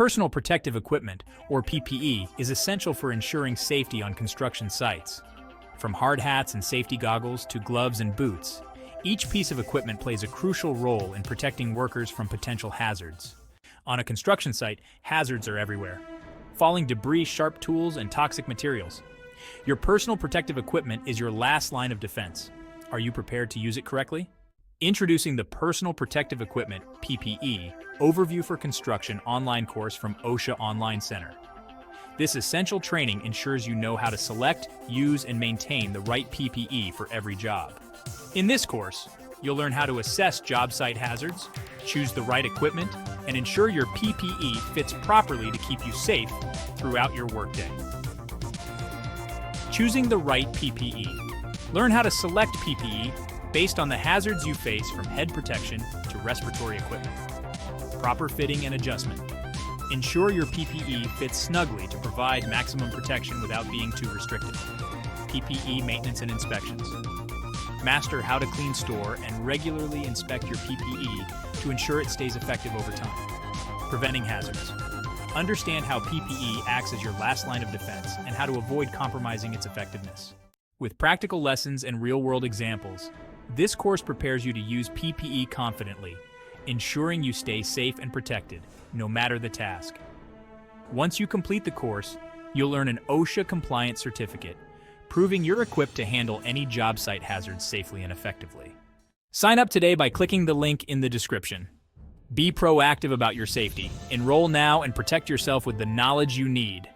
Personal protective equipment, or PPE, is essential for ensuring safety on construction sites. From hard hats and safety goggles to gloves and boots, each piece of equipment plays a crucial role in protecting workers from potential hazards. On a construction site, hazards are everywhere. Falling debris, sharp tools, and toxic materials. Your personal protective equipment is your last line of defense. Are you prepared to use it correctly? Introducing the Personal Protective Equipment (PPE) Overview for Construction online course from OSHA Online Center. This essential training ensures you know how to select, use, and maintain the right PPE for every job. In this course, you'll learn how to assess job site hazards, choose the right equipment, and ensure your PPE fits properly to keep you safe throughout your workday. Choosing the right PPE. Learn how to select PPE based on the hazards you face, from head protection to respiratory equipment. Proper fitting and adjustment. Ensure your PPE fits snugly to provide maximum protection without being too restrictive. PPE maintenance and inspections. Master how to clean, store, and regularly inspect your PPE to ensure it stays effective over time. Preventing hazards. Understand how PPE acts as your last line of defense and how to avoid compromising its effectiveness. With practical lessons and real-world examples, this course prepares you to use PPE confidently, ensuring you stay safe and protected, no matter the task. Once you complete the course, you'll earn an OSHA-compliant certificate, proving you're equipped to handle any job site hazards safely and effectively. Sign up today by clicking the link in the description. Be proactive about your safety. Enroll now and protect yourself with the knowledge you need.